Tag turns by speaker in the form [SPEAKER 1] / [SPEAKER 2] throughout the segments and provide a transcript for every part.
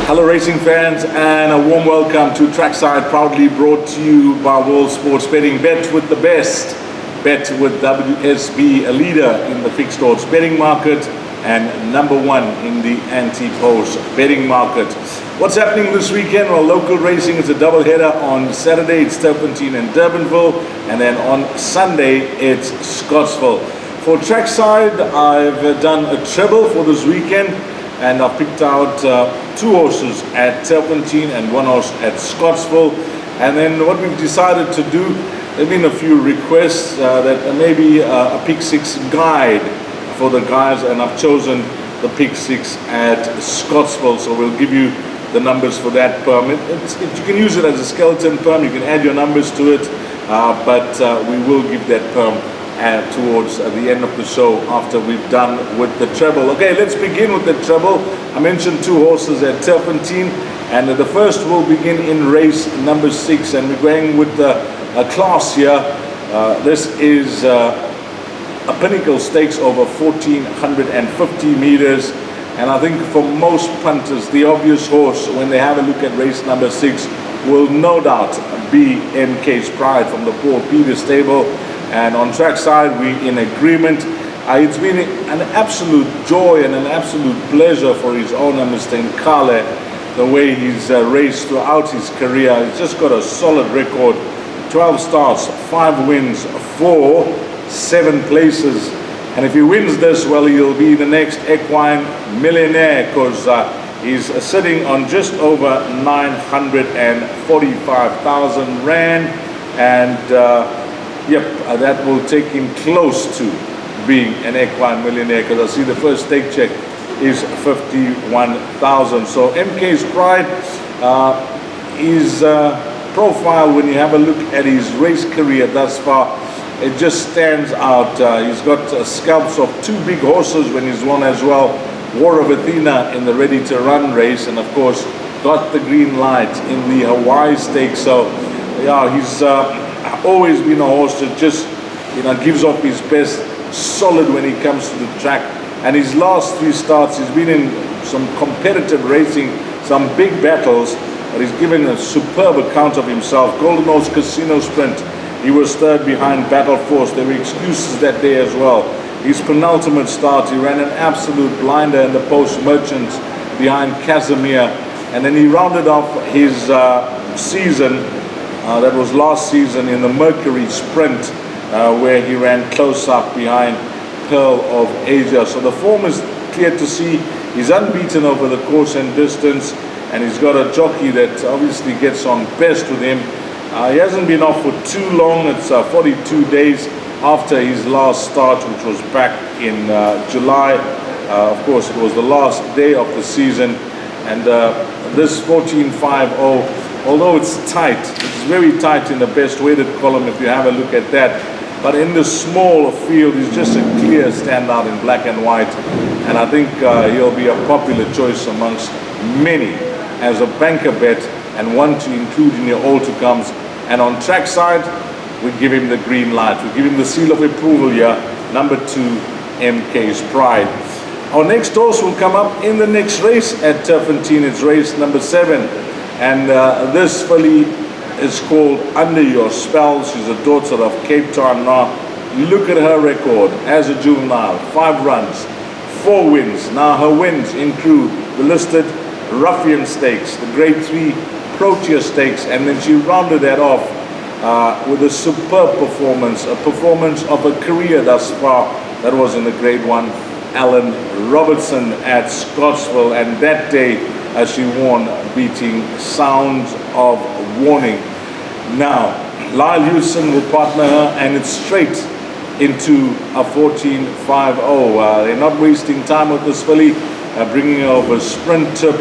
[SPEAKER 1] Hello racing fans, and a warm welcome to Trackside, proudly brought to you by World Sports Betting. Bet with the best. Bet with WSB, a leader in the fixed odds betting market and number one in the anti-post betting market. What's happening this weekend? Well, local racing is a double header. On Saturday it's Turpentine and Durbanville, and then on Sunday it's Scottsville. For Trackside, I've done a treble for this weekend, and I've picked out two horses at Turpentine and one horse at Scottsville. And then what we've decided to do, there have been a few requests that maybe a pick six guide for the guys, and I've chosen the pick six at Scottsville. So we'll give you the numbers for that perm. You can use it as a skeleton perm, you can add your numbers to it, but we will give that perm towards the end of the show after we've done with the treble. Okay, let's begin with the treble. I mentioned two horses at Turpentine, and the first will begin in race number 6, and we're going with a class here. This is a Pinnacle Stakes over 1450 meters, and I think for most punters the obvious horse when they have a look at race number 6 will no doubt be MK's Pride from the Paul Peters stable. And on Trackside, we're in agreement. It's been an absolute joy and an absolute pleasure for his owner, Mr. Nkale, the way he's raced throughout his career. He's just got a solid record, 12 starts, 5 wins, 7 places. And if he wins this, well, he'll be the next equine millionaire, because he's sitting on just over 945,000 Rand, and that will take him close to being an equine millionaire, because I see the first stake check is 51,000. So MK's Pride, his profile, when you have a look at his race career thus far, it just stands out. He's got scalps of 2 big horses when he's won as well. War of Athena in the Ready to Run race, and of course got the green light in the Hawaii Stakes. So yeah, he's always been a horse that just gives off his best, solid when he comes to the track. And his last 3 starts, he's been in some competitive racing, some big battles, but he's given a superb account of himself. Golden Horse Casino Sprint, he was third behind Battle Force. There were excuses that day as well. His penultimate start, he ran an absolute blinder in the Post Merchants behind Casimir, and then he rounded off his season, that was last season, in the Mercury Sprint, where he ran close up behind Pearl of Asia. So the form is clear to see. He's unbeaten over the course and distance, and he's got a jockey that obviously gets on best with him. He hasn't been off for too long. It's 42 days after his last start, which was back in July. Of course, it was the last day of the season, and this 1450, although it's tight, it's very tight in the best weighted column if you have a look at that, but in the small field he's just a clear standout in black and white, and I think he'll be a popular choice amongst many as a banker bet and one to include in your all-to-comes. And on Trackside, we give him the green light, we give him the seal of approval here, number 2, MK's Pride. Our next horse will come up in the next race at Turpentine. It's race number 7. And this filly is called Under Your Spell. She's a daughter of Cape Town. Now, look at her record as a juvenile. 5 runs, 4 wins. Now, her wins include the listed Ruffian Stakes, the Grade 3 Proteus Stakes, and then she rounded that off with a superb performance, a performance of a career thus far. That was in the Grade 1 Allen Robertson at Scottsville, and that day she won, beating Sounds of Warning. Now, Lyle Houston will partner her, and it's straight into a 1450. They're not wasting time with this filly, bringing her over sprint tip.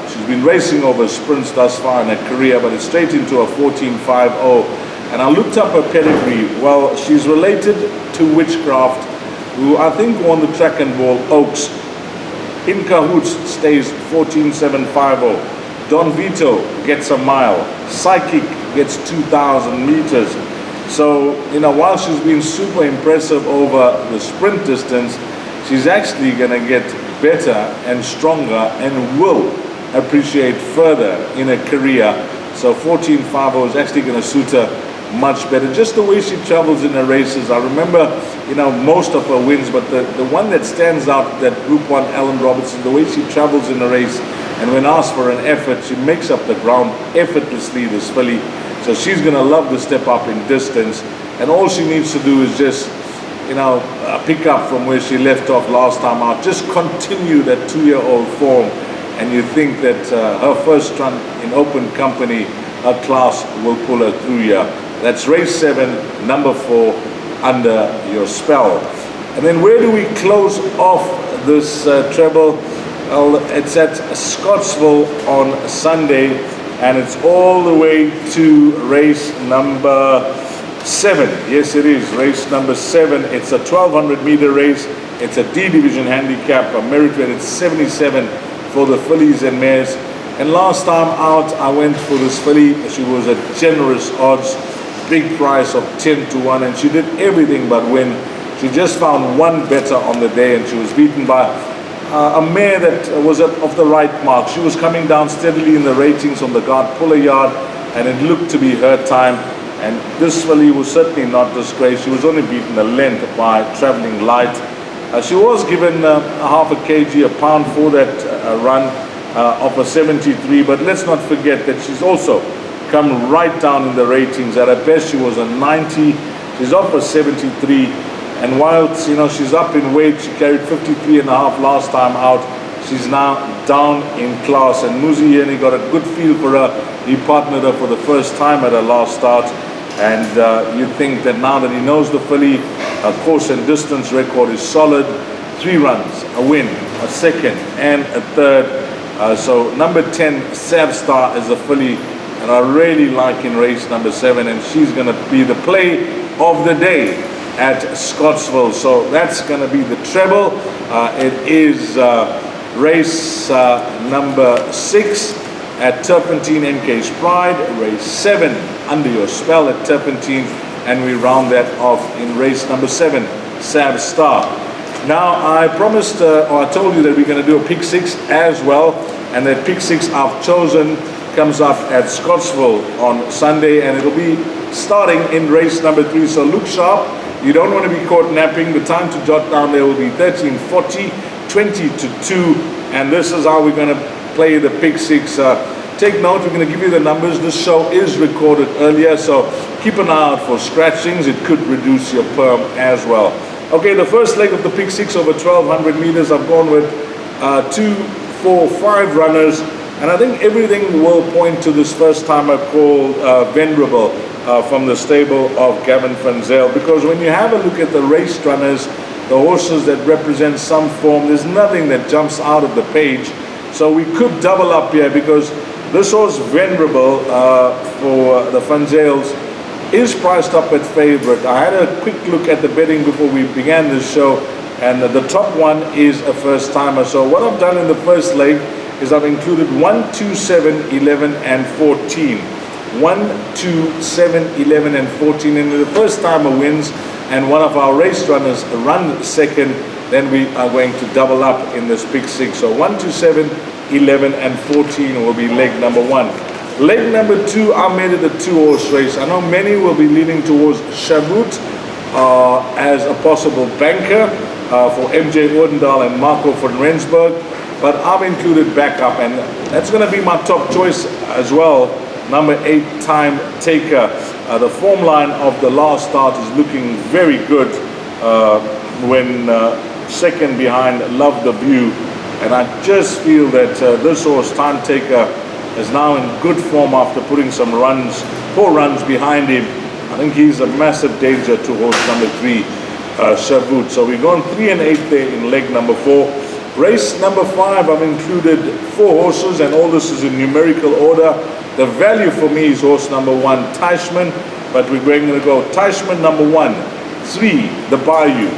[SPEAKER 1] She's been racing over sprints thus far in her career, but it's straight into a 1450. And I looked up her pedigree. Well, she's related to Witchcraft, who I think won the Track and Ball Oaks. In Cahoots stays 14750. Don Vito gets a mile. Psychic gets 2,000 meters. So, while she's been super impressive over the sprint distance, she's actually going to get better and stronger and will appreciate further in her career. So 14.50 is actually going to suit her much better. Just the way she travels in her races. I remember, most of her wins, but the one that stands out, that Group 1 Allen Robertson, the way she travels in a race, and when asked for an effort, she makes up the ground effortlessly, this filly. So she's going to love the step up in distance, and all she needs to do is just pick up from where she left off last time out. Just continue that 2-year-old form, and you think that her first run in open company, her class will pull her through here. That's race 7, number 4, Under Your Spell. And then where do we close off this treble? Well, it's at Scottsville on Sunday, and it's all the way to race number 7. Yes, it is race number 7. It's a 1200-meter race. It's a D division handicap, a merit weight. It's 77 for the fillies and mares. And last time out, I went for this filly. She was at generous odds, big price of 10-1, and she did everything but win. She just found one better on the day, and she was beaten by a mare that was of the right mark. She was coming down steadily in the ratings on the guard puller yard, and it looked to be her time. And this filly was certainly not disgraced. She was only beaten a length by Traveling Light. She was given a half a kg, a pound for that run of a 73, but let's not forget that she's also come right down in the ratings. At her best, she was a 90. She's off a 73. And whilst, she's up in weight, she carried 53 and a half last time out, she's now down in class. And Muzi Yeni got a good feel for her. He partnered her for the first time at her last start. And you think that now that he knows the filly, her course and distance record is solid. 3 runs, a win, a second, and a third. So number 10, Savstar, is a filly, and I really like in race number 7, and she's going to be the play of the day at Scottsville. So that's going to be the treble. It is race number 6 at Turpentine MK's Pride, race 7 Under Your Spell at Turpentine, and we round that off in race number 7, Savstar. Now I promised, or I told you that we're going to do a pick 6 as well, and that pick 6 I've chosen comes up at Scottsville on Sunday, and it'll be starting in race number 3. So look sharp. You don't want to be caught napping. The time to jot down there will be 13:40, 20-2, and this is how we're going to play the pick 6. Take note, we're going to give you the numbers. This show is recorded earlier, so keep an eye out for scratchings. It could reduce your perm as well. Okay, the first leg of the pick 6 over 1200 meters, I've gone with 2, 4, 5 runners, and I think everything will point to this first timer called Venerable from the stable of Gavin Funzel, because when you have a look at the race runners, the horses that represent some form, there's nothing that jumps out of the page. So we could double up here, because this horse Venerable for the Funzales is priced up at favorite. I had a quick look at the betting before we began this show, and the top one is a first timer. So what I've done in the first leg is I've included 1, 2, 7, 11, and 14. 1, 2, 7, 11, and 14. And the first timer wins, and one of our race runners run second, then we are going to double up in this pick 6. So 1, 2, 7, 11, and 14 will be leg number 1. Leg number 2, I made it a 2-horse race. I know many will be leaning towards Shavut as a possible banker for MJ Odendaal and Marco van Rensburg, but I've included backup, and that's going to be my top choice as well. Number 8, Time Taker. The form line of the last start is looking very good when second behind Love the View, and I just feel that this horse, Time Taker, is now in good form after putting some runs, 4 runs behind him. I think he's a massive danger to horse number 3, Shavut. So we've gone 3 and 8 there in leg number 4. Race number 5, I've included 4 horses, and all this is in numerical order. The value for me is horse number 1, Teichman, but we're going to go Teichman number 1, 3, The Bayou,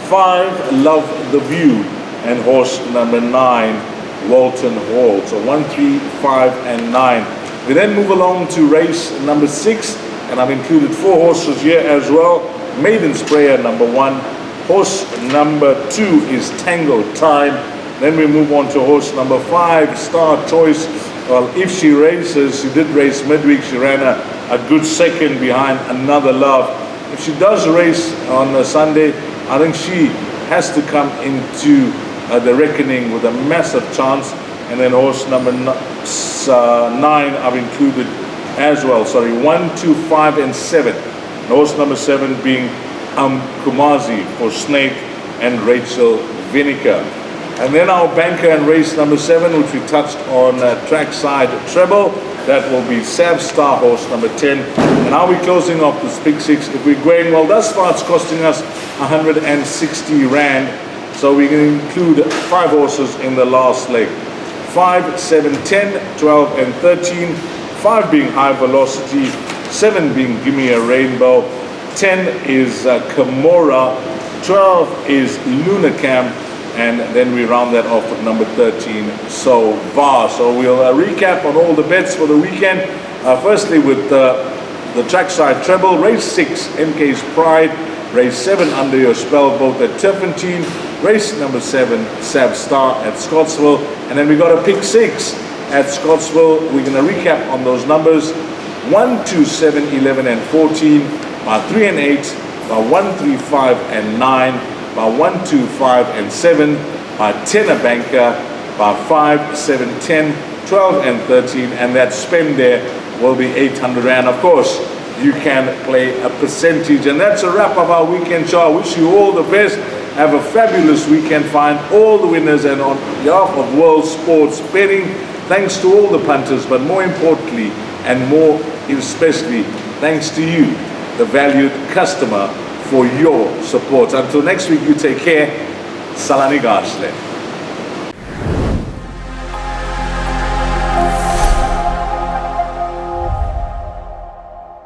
[SPEAKER 1] 5, Love the View, and horse number 9, Walton Hall. So 1, 3, 5, and 9. We then move along to race number 6, and I've included 4 horses here as well. Maiden Sprayer number 1, Horse number 2 is Tango Time. Then we move on to horse number 5, Star Choice. Well, if she races, she did race midweek. She ran a good second behind Another Love. If she does race on a Sunday, I think she has to come into the reckoning with a massive chance. And then horse number 9 I've included as well. Sorry, 1, 2, 5, and 7. And horse number 7 being Kumazi for Snake and Rachel Vinegar. And then our banker in race number 7, which we touched on Trackside Treble, that will be Sav Star, horse number 10. And are we closing off this Big 6? If we're going, well, thus far it's costing us 160 Rand. So we can include 5 horses in the last leg. 5, 7, 10, 12, and 13. 5 being High Velocity, 7 being Gimme a Rainbow, 10 is Kimura, 12 is Lunacam, and then we round that off with number 13, So Var. So we'll recap on all the bets for the weekend. Firstly with the Trackside Treble, race 6, MK's Pride, race 7, Under Your Spell, both at Turpentine, race number 7, Sav Star at Scottsville, and then we got a pick 6 at Scottsville. We're going to recap on those numbers: 1, 2, 7, 11, and 14, by 3 and 8, by 1, 3, 5, and 9, by 1, 2, 5, and 7, by 10 a banker, by 5, 7, 10, 12, and 13, and that spend there will be 800 Rand. Of course, you can play a percentage. And that's a wrap of our weekend show. I wish you all the best. Have a fabulous weekend. Find all the winners, and on behalf of World Sports Betting, thanks to all the punters, but more importantly and more especially thanks to you, the valued customer, for your support. Until next week, you take care. Salani Gashle.